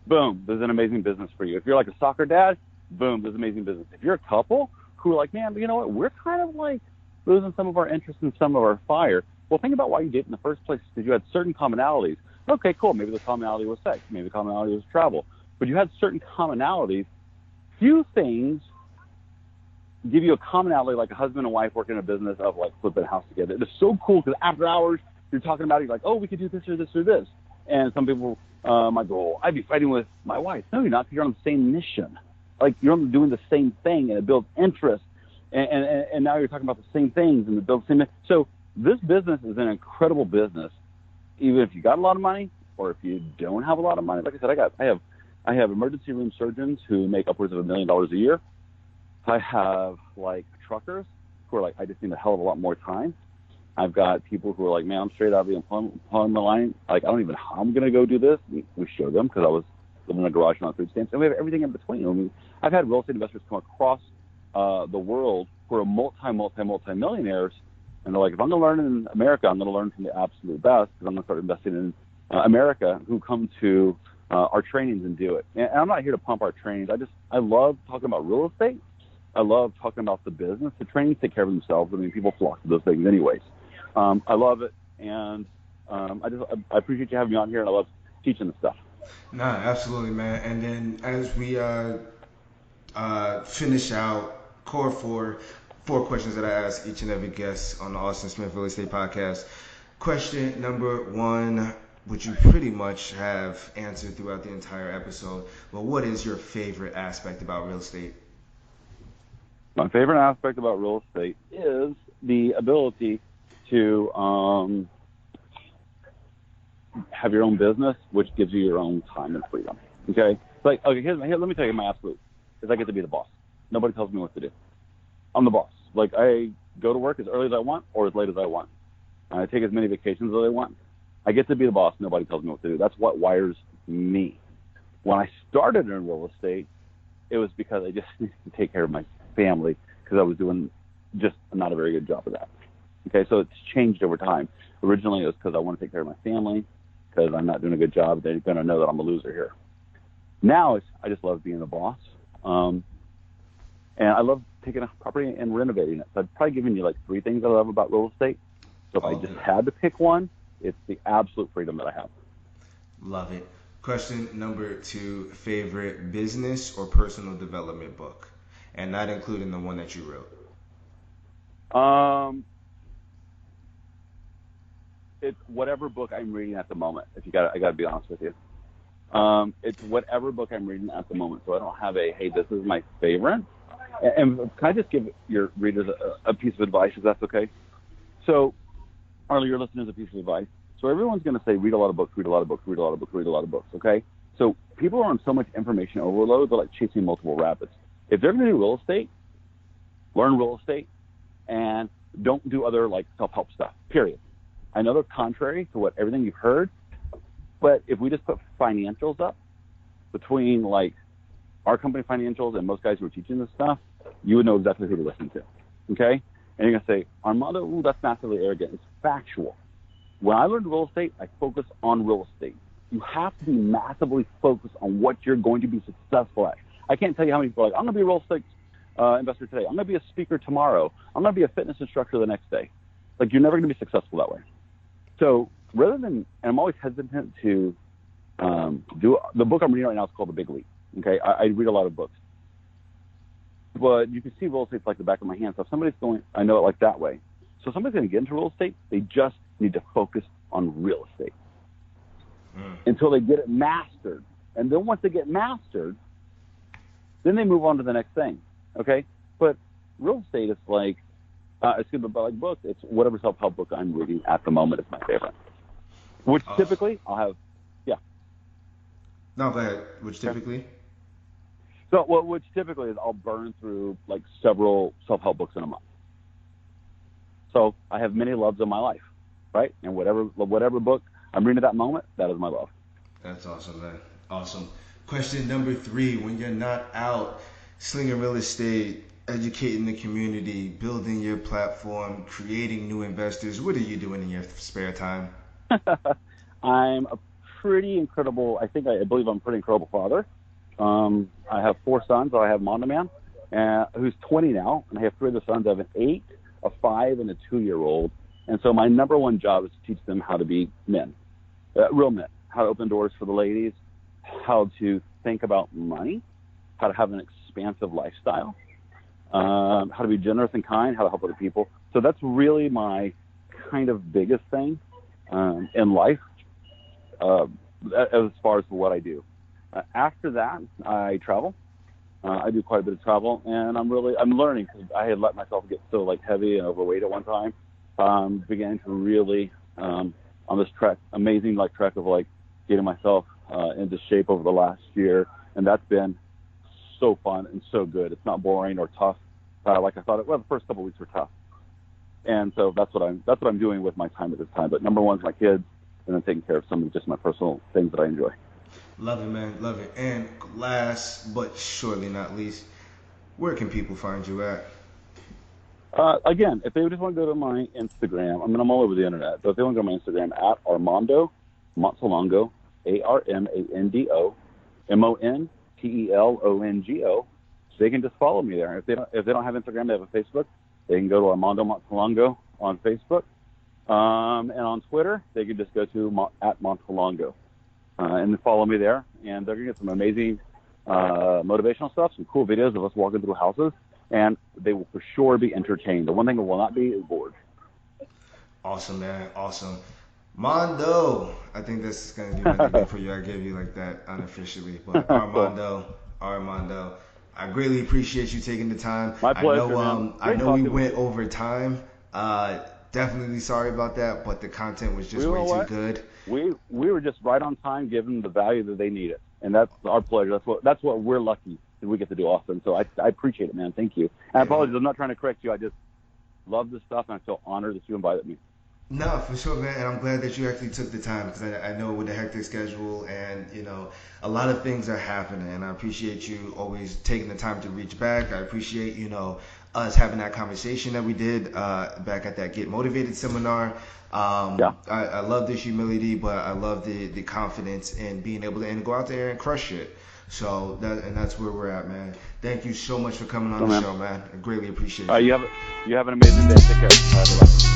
boom, there's an amazing business for you. If you're like a soccer dad, boom, there's amazing business. If you're a couple who are like, man, you know what, we're kind of like losing some of our interest and some of our fire. Well, think about why you did it in the first place, because you had certain commonalities. Okay, cool. Maybe the commonality was sex. Maybe the commonality was travel. But you had certain commonalities. Few things give you a commonality like a husband and wife working in a business of like flipping a house together. It's so cool because after hours, you're talking about it, you're like, oh, we could do this or this or this. And some people might go, oh, I'd be fighting with my wife. No, you're not, because you're on the same mission. Like, you're doing the same thing, and it builds interest. And now you're talking about the same things, and it builds the same. So this business is an incredible business, even if you got a lot of money or if you don't have a lot of money. Like I said, I have emergency room surgeons who make upwards of $1 million a year. I have like truckers who are like, I just need a hell of a lot more time. I've got people who are like, man, I'm straight out of the employment line. Like, I don't even know how I'm going to go do this. We show them because I was living in a garage on food stamps. And we have everything in between. I mean, I've had real estate investors come across the world who are multi-millionaires. And they're like, if I'm going to learn in America, I'm going to learn from the absolute best, because I'm going to start investing in America, who come to our trainings and do it. And I'm not here to pump our trainings. I love talking about real estate. I love talking about the business. The trainings take care of themselves. I mean, people flock to those things anyways. I love it, and I appreciate you having me on here, and I love teaching the stuff. Nah, absolutely, man. And then as we finish out core four questions that I ask each and every guest on the Austin Smith Real Estate Podcast. Question number one, which you pretty much have answered throughout the entire episode. Well, what is your favorite aspect about real estate? My favorite aspect about real estate is the ability to have your own business, which gives you your own time and freedom. Okay? It's like, okay, here, let me tell you my absolute, is I get to be the boss. Nobody tells me what to do. I'm the boss. Like, I go to work as early as I want or as late as I want. I take as many vacations as I want. I get to be the boss. Nobody tells me what to do. That's what wires me. When I started in real estate, it was because I just needed to take care of my family, because I was doing just not a very good job of that. Okay, so it's changed over time. Originally, it was because I want to take care of my family, because I'm not doing a good job. They're going to know that I'm a loser here. Now, I just love being the boss. And I love taking a property and renovating it. So I've probably given you like three things I love about real estate. So if I just had to pick one, it's the absolute freedom that I have. Love it. Question number two, favorite business or personal development book? And not including the one that you wrote. It's whatever book I'm reading at the moment. I got to be honest with you. It's whatever book I'm reading at the moment. So I don't have hey, this is my favorite. And can I just give your readers a piece of advice, if that's okay? So, or your listeners a piece of advice. So everyone's going to say, read a lot of books, read a lot of books, read a lot of books, read a lot of books, okay? So people are on so much information overload, they're like chasing multiple rabbits. If they're going to do real estate, learn real estate, and don't do other like self-help stuff, period. I know they're contrary to what everything you've heard, but if we just put financials up between like our company financials and most guys who are teaching this stuff, you would know exactly who to listen to. Okay? And you're going to say, Armando, ooh, that's massively arrogant. It's factual. When I learned real estate, I focused on real estate. You have to be massively focused on what you're going to be successful at. I can't tell you how many people are like, I'm going to be a real estate investor today. I'm going to be a speaker tomorrow. I'm going to be a fitness instructor the next day. Like, you're never going to be successful that way. So rather than, and I'm always hesitant to do, the book I'm reading right now is called The Big Leap. Okay, I read a lot of books. But you can see real estate's like the back of my hand. So if somebody's going, I know it like that way. So if somebody's going to get into real estate, they just need to focus on real estate until they get it mastered. And then once they get mastered, then they move on to the next thing. Okay? But real estate is like, excuse me, but like books, it's whatever self-help book I'm reading at the moment is my favorite. Which typically I'll have, yeah. No, go ahead. Which typically? So, well, which typically is I'll burn through like several self-help books in a month. So I have many loves in my life, right? And whatever book I'm reading at that moment, that is my love. That's awesome, man. Awesome. Question number 3: when you're not out slinging real estate, educating the community, building your platform, creating new investors, what are you doing in your spare time? I'm a pretty incredible, I believe I'm a pretty incredible father. I have 4 sons. I have Mondo Man, who's 20 now, and I have 3 other sons. I have an 8, a 5, and a 2-year-old. And so my number one job is to teach them how to be men, real men, how to open doors for the ladies, how to think about money, how to have an expansive lifestyle, how to be generous and kind, how to help other people. So that's really my kind of biggest thing in life as far as what I do. After that, I travel. I do quite a bit of travel, and I'm learning because I had let myself get so like heavy and overweight at one time. Began to really on this amazing trek of like getting myself into shape over the last year, and that's been so fun and so good. It's not boring or tough like I thought it. Well, the first couple of weeks were tough, and so that's what I'm doing with my time at this time. But number one is my kids, and then taking care of some of just my personal things that I enjoy. Love it, man. Love it. And last but surely not least, where can people find you at? Again, if they just want to go to my Instagram, I'm all over the internet, but if they want to go to my Instagram, at Armando Montelongo, ARMANDO MONTELONGO, they can just follow me there. If they don't have Instagram, they have a Facebook. They can go to Armando Montelongo on Facebook. And on Twitter, they can just go to at Montelongo. And follow me there, and they're going to get some amazing motivational stuff, some cool videos of us walking through houses, and they will for sure be entertained. The one thing that will not be is bored. Awesome, man. Awesome. Mondo, I think this is going to be my nickname for you. I gave you like that unofficially, but Armando, I greatly appreciate you taking the time. My pleasure, I know we went over time. Definitely sorry about that, but the content was just way too good. We were just right on time, giving the value that they needed, and that's our pleasure. That's what we're lucky that we get to do, Austin. So I appreciate it, man. Thank you. And I apologize. I'm not trying to correct you. I just love this stuff, and I feel honored that you invited me. No, for sure, man. And I'm glad that you actually took the time because I know with the hectic schedule and, a lot of things are happening. And I appreciate you always taking the time to reach back. I appreciate, us having that conversation that we did back at that Get Motivated seminar. I love the humility, but I love the confidence in being able to go out there and crush it. So that's where we're at, man. Thank you so much for coming on the show, man. I greatly appreciate it. You have an amazing day. Take care. Bye.